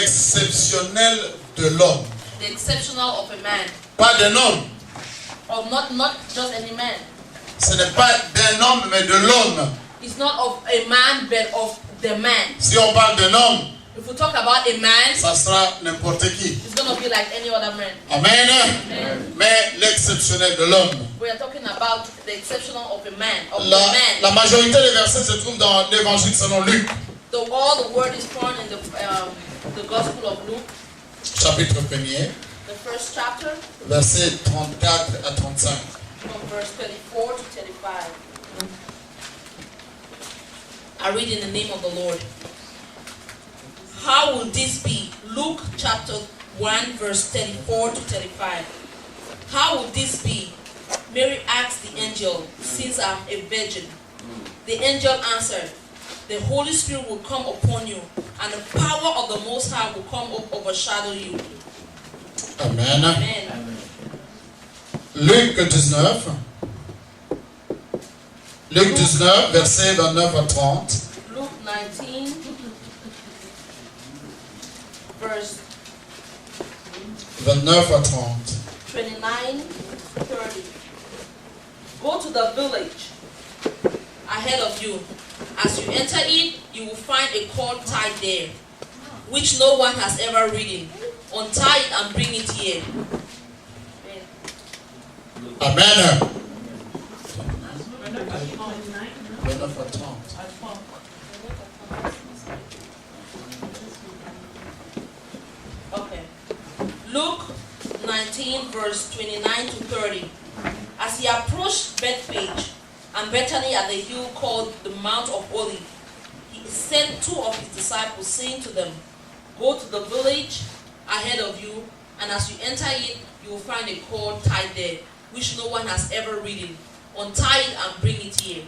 L'exceptionnel de l'homme. The exceptional of a man. Pas d'un homme. Or not just any man. Ce n'est pas d'un homme, mais de l'homme. It's not of a man, but of the man. Si on parle d'un homme, if we talk about a man, ça sera n'importe qui. It's going to be like any other man. Amen. Amen. Mais l'exceptionnel de l'homme. We are talking about the exceptional of a man, La majorité des versets se trouvent dans l'évangile selon Luc. All the word is found in the Gospel of Luke. Chapitre 1er. The first chapter. Versets 34 à 35. From verse 34 to 35. I read in the name of the Lord. How will this be? Luke chapter 1 verse 34 to 35. How will this be? Mary asked the angel, since I am a virgin. The angel answered, the Holy Spirit will come upon you, and the power of the Most High will come up overshadow you. Amen. Amen. Luc 19. Luc 19, versets 29 à 30. Luke 19, verse 29 à 30. 29 to 30. Go to the village ahead of you. As you enter it, you will find a cord tied there, which no one has ever ridden. Untie it and bring it here. Amen. Okay. Luke 19, verse 29 to 30. As he approached Bethphage and Bethany at the hill called the Mount of Olives, he sent two of his disciples, saying to them, go to the village ahead of you, and as you enter it, you will find a cord tied there, which no one has ever ridden. Untie it and bring it here.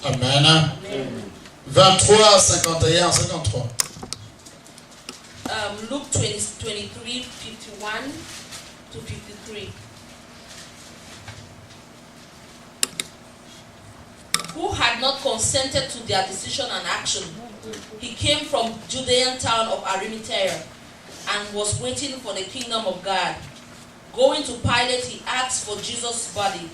Amen. Amen. 23, 51, 53. Luke 23, 51 to 53. Who had not consented to their decision and action. He came from Judean town of Arimathea and was waiting for the kingdom of God. Going to Pilate, he asked for Jesus' body.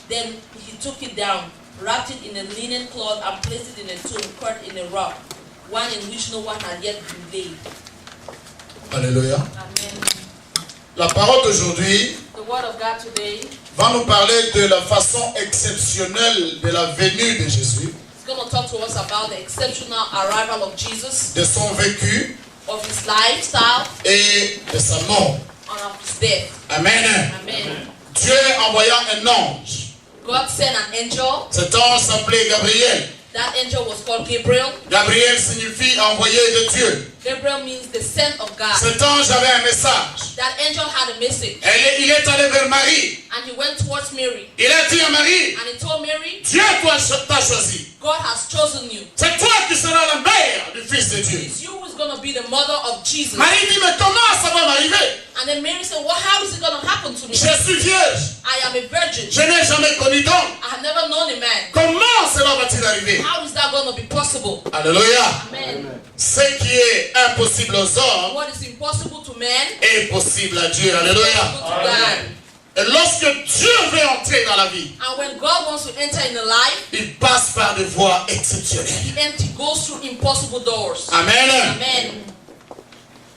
Then he took it down, wrapped it in a linen cloth, and placed it in a tomb cut in a rock, one in which no one had yet been laid. Alléluia. Amen. La parole d'aujourd'hui The word of God today va nous parler de la façon exceptionnelle de la venue de Jésus, is going to talk to us about the exceptional arrival of Jesus, de son vécu of his lifestyle, et de sa mort. and of his death. Amen. Amen. Dieu envoya un ange. God sent an angel. Cet ange s'appelait Gabriel. That angel was called Gabriel. Gabriel signifie envoyé de Dieu. Gabriel means the sent of God. Cet ange avait un message. That angel had a message. Il est allé vers Marie. And he went towards Mary. Il a dit à Marie, And he told Mary, Dieu t'a choisi. God has chosen you. C'est toi qui seras la mère du Fils de Dieu. It's you who's going to be the mother of Jesus. Marie dit, mais comment ça va m'arriver? And then Mary said, well, how is it going to happen to me? Je suis vierge. I am a virgin. Je n'ai jamais connu d'homme. I have never known a man. Comment cela va-t-il arriver? How is that going to be possible? Alléluia. Amen. Ce qui est impossible aux hommes What is impossible to man est possible à Dieu. is Alléluia. possible to God. Et lorsque Dieu veut entrer dans la vie, And when God wants to enter in a life, il passe par des voies exceptionnelles. he goes through impossible doors. Amen. Amen.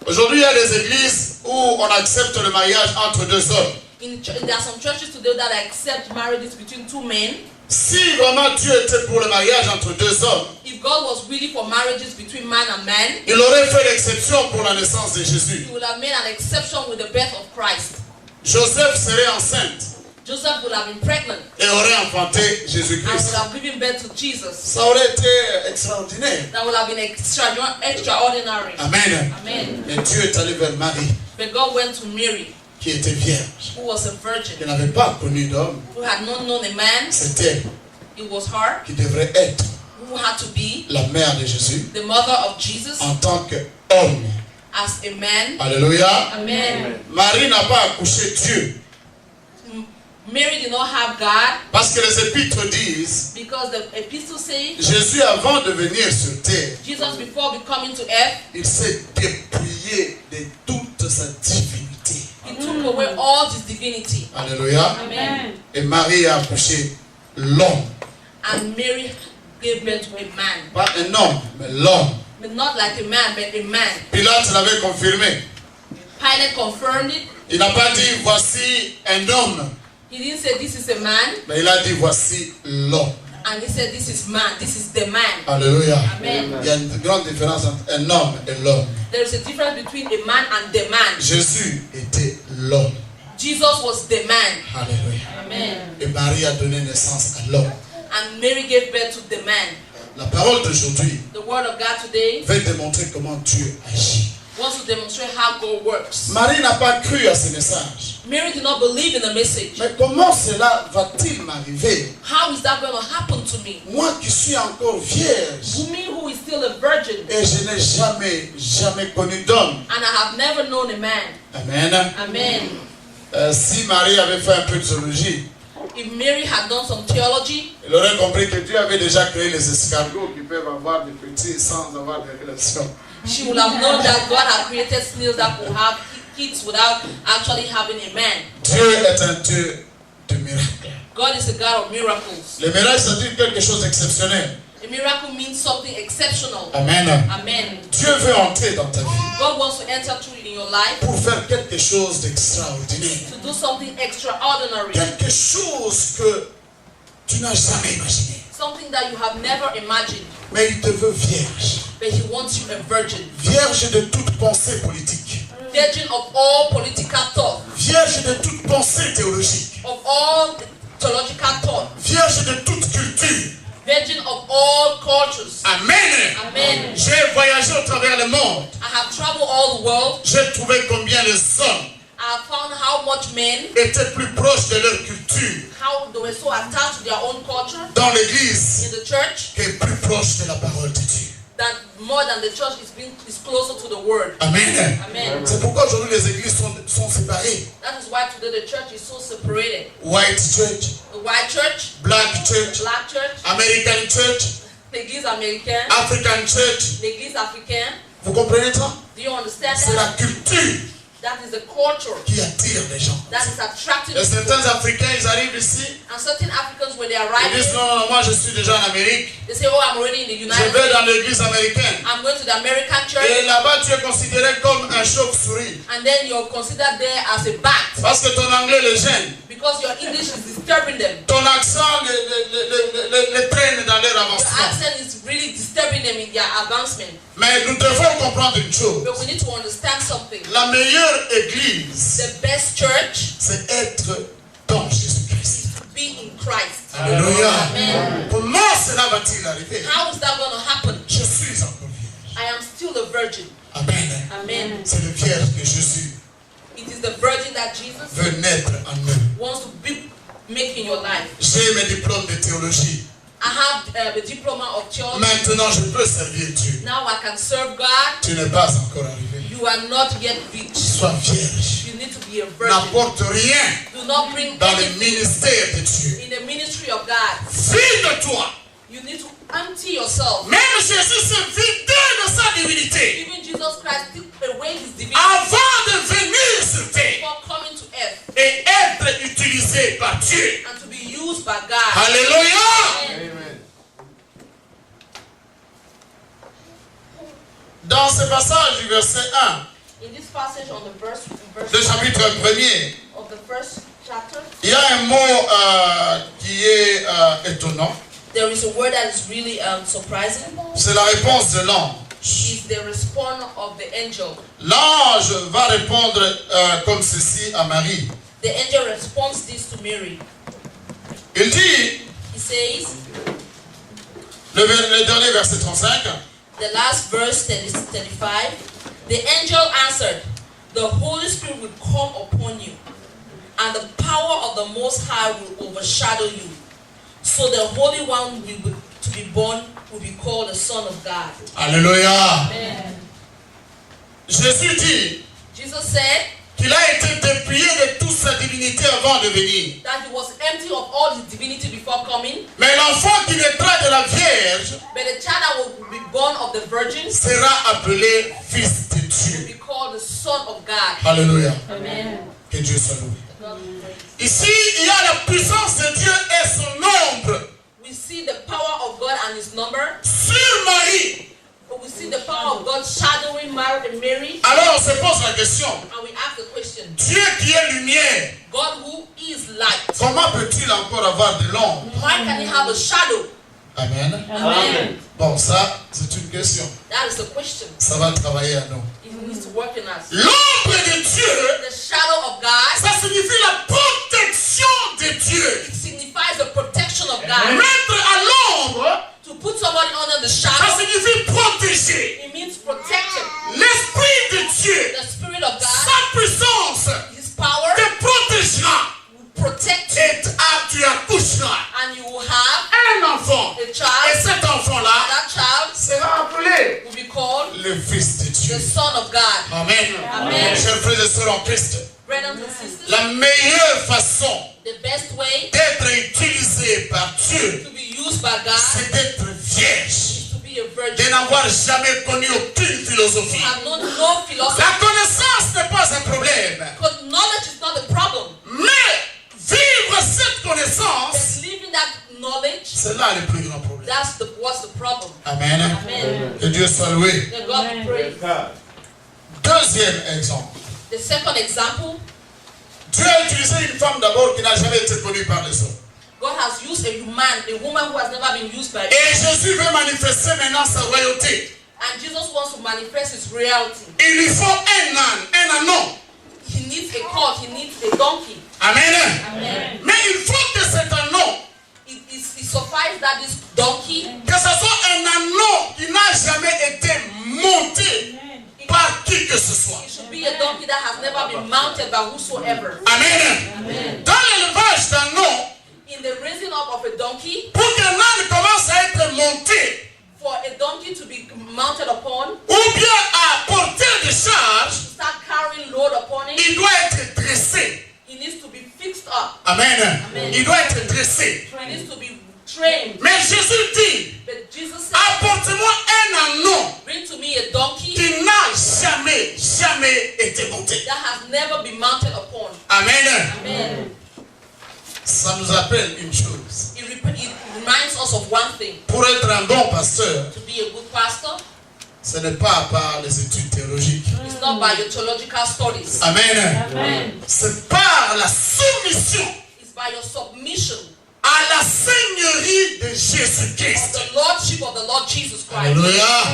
Aujourd'hui, il y a des églises où on accepte le mariage entre deux hommes. There are some churches today that accept marriages between two men. Si vraiment Dieu était pour le mariage entre deux hommes, If God was really for marriages between man and man, il aurait fait l'exception pour la naissance de Jésus. he would have made an exception with the birth of Christ. Joseph serait enceinte Joseph would have been pregnant et aurait enfanté and would Jésus-Christ. have given birth to Jesus. Ça aurait été extraordinaire. That would have been extraordinary. Amen. Amen. Et Dieu est allé vers Marie, But God went to Mary, qui était vierge, who was a virgin, qui n'avait pas connu d'homme. who had not known a man. C'était It was her qui devrait être who had to be la mère de Jésus the mother of Jesus en tant qu'homme. as a man. Alléluia. Amen. Marie n'a pas accouché Dieu. Mary did not have God. Parce que les épîtres disent, Because the epistle says, Jésus avant de venir sur terre, Jesus before becoming to earth, il s'est dépouillé de toute sa divinité. he took away all his divinity. Alléluia. Amen. Et Marie a accouché l'homme. And Mary gave birth to a man. Pas un homme, mais l'homme. But not like a man, but a man. Pilate l'avait confirmé. Pilate confirmed it. Il n'a pas dit voici un homme, He didn't say this is a man. mais il a dit voici l'homme. And he said this is man. This is the man. Alléluia. Amen. Il y a une grande différence entre un homme et l'homme. There is a difference between a man and the man. Jésus était l'homme. Jesus was the man. Alléluia. Amen. Et Marie a donné naissance à l'homme. And Mary gave birth to the man. La parole d'aujourd'hui The word of God today va démontrer comment Dieu agit. wants to demonstrate how God works. Marie n'a pas cru à ce message. Mary did not believe in the message. Mais comment cela va-t-il m'arriver? How is that going to happen to me? Moi qui suis encore vierge Me who is still a virgin et je n'ai jamais connu d'homme. and I have never known a man. Amen. Amen. Si Marie avait fait un peu de théologie, If Mary had done some theology, il aurait compris que Dieu avait déjà créé les escargots qui peuvent avoir des petits sans avoir de relations. she would have known that God had created snails that could have kids without actually having a man. Dieu est un Dieu de miracles. God is a God of miracles. Les miracles, ça dit quelque chose d'exceptionnel. A miracle means something exceptional. Amen. Amen. Dieu veut entrer dans ta vie God wants to enter through in your life pour faire quelque chose d'extraordinaire. to do something extraordinary. Quelque chose que tu n'as jamais imaginé. Something that you have never imagined. Mais il te veut vierge. But He wants you a virgin. Vierge de toute pensée politique. Virgin of all political thought. Vierge de toute pensée théologique. Of all theological thought. Vierge de toute culture. Virgin of all cultures. Amen. Amen. J'ai voyagé au travers le monde. I have traveled all the world. J'ai trouvé combien les hommes I have found how much men, étaient plus proches de leur culture how they were so attached to their own culture dans l'église in the church, qui est plus proche de la parole de Dieu. that more than the church is closer to the word. Amen. Amen. C'est pourquoi aujourd'hui les églises sont séparées. That is why today the church is so separated. White church, The white church, black church, black church, American church, l'église américaine, African church. l'église africaine. Vous comprenez ça? Do you understand C'est la that? culture That is the culture qui attire les gens. that is attractive Et people. certains Africains, ils arrivent ici, And certain Africans, when they ils arrive disent here, non, moi je suis déjà en Amérique. they say, oh, I'm already in the Je United vais States. dans l'église américaine. I'm going to the American church. Et là-bas, tu es considéré comme un chauve-souris. And then you're considered there as a bat. Parce que ton anglais les gêne. Because your English is disturbing them. Ton accent les traîne dans leur Your avancement. accent is really disturbing them in their advancement. Mais nous devons comprendre une chose. But we need to understand something. La meilleure église, The best church, c'est être dans Jésus-Christ. be in Christ. Alléluia. Amen. Comment cela va-t-il arriver? How is that going to happen? Je suis encore vierge. I am still a virgin. Amen. Amen. C'est le vierge que Jésus It is the virgin that Jesus veut naître en nous. wants to make in your life. J'ai mes diplômes de théologie. I have the diploma of theology. Maintenant, je peux servir Dieu. Now I can serve God. Tu n'es pas encore arrivé. You are not yet rich. Sois vierge. You need to be a virgin. N'apporte rien Do not bring dans le anything ministère de Dieu. in the ministry of God. Vide-toi. You need to empty yourself. Même Jésus s'est vidé de sa divinité Even Jesus Christ took away his divinity avant de venir sur terre before coming to earth et être utilisé par Dieu. and to be used by God. Alléluia. Amen. Dans ce passage du verset 1 In this passage on the verse du chapitre 1er, of the first chapter, il y a un mot qui est étonnant. there is a word that is really surprising. C'est la réponse de l'ange. Is the response of the angel. L'ange va répondre comme ceci à Marie. The angel responds this to Mary. Il dit, He says, le dernier verset 35, the last verse 35, the angel answered, the Holy Spirit will come upon you, and the power of the Most High will overshadow you. So the Holy One to be born will be called the Son of God. Alléluia. Amen. Jésus dit Jesus said qu'il a été dépouillé de toute sa divinité avant de venir. that he was empty of all his divinity before coming, Mais l'enfant qui naîtra de la Vierge but the child that will be born of the virgin sera appelé Fils de will Dieu. be called the Son of God. Alléluia. Amen. Que Dieu soit loué. God be praised. Ici, il y a la puissance de Dieu et son nombre We see the power of God and his number. sur Marie. We see the power of God shadowing Mary. Alors on se pose la question. And we ask the question, Dieu qui est lumière, God who is light, comment peut-il encore avoir de l'ombre? why can he have a shadow? Amen. Amen. Bon, ça, c'est une question. That is the question. Ça va travailler à nous. It needs to work in us. L'ombre de Dieu, The shadow of God, ça signifie la protection de Dieu. it signifies the protection of God. Mettre à l'ombre, To put somebody under the ça shadow, signifie protéger. it means protected. L'Esprit de Dieu, The Spirit of God, sa puissance, his power, te protégera. will protect you, Et tu accoucheras and you will have un enfant. a Et child. cet enfant-là That child sera appelé will be called le Fils de Dieu. the Son of God. Amen. Amen. Chers frères et sœurs en Christ, Brothers and sisters, la meilleure façon the best way d'être utilisé par Dieu, to be used by God c'est d'être vierge, is to be a de virgin. n'avoir jamais connu aucune philosophie. Have no philosophy. La connaissance n'est pas un problème, Because knowledge is not the problem. mais vivre cette connaissance, But living that knowledge, c'est là le plus grand problème. what's the problem. Amen. Amen. Que Dieu soit loué. That God be praised. Deuxième exemple. The second example, Dieu a utilisé une femme d'abord qui n'a jamais été connue par les hommes. God has used a woman who has never been used by Et Jésus veut manifester maintenant sa royauté. and Jesus wants to manifest his reality. Il lui faut un âne, un anon. He needs a colt, he needs a donkey. Amen. Amen. Mais il faut que cet anon, It suffices that this donkey, que ce soit un anon qui n'a jamais été monté par qui que ce soit. it should be a donkey that has never been mounted by whosoever. Amen. Amen. Dans l'élevage d'un anon, In the raising up of a donkey, pour qu'un âne commence à être monté, for a donkey to be mounted upon, ou bien à porter des to charges, start carrying load upon it, il doit être dressé. it needs to be fixed up. Amen. Amen. Il doit être dressé. It needs to be trained. Mais Jésus dit, But Jesus said, apportez-moi un anon bring to me a donkey qui n'a jamais été monté. that has never been mounted upon. Amen. Amen. Ça nous appelle une chose. It reminds us of one thing. Pour être un bon pasteur, To be a good pastor, ce n'est pas par les études théologiques. it's not by your theological studies. Amen. Amen. C'est par la soumission It's by your submission à la seigneurie de of Jésus-Christ. the Lordship of the Lord Jesus Christ. Alléluia.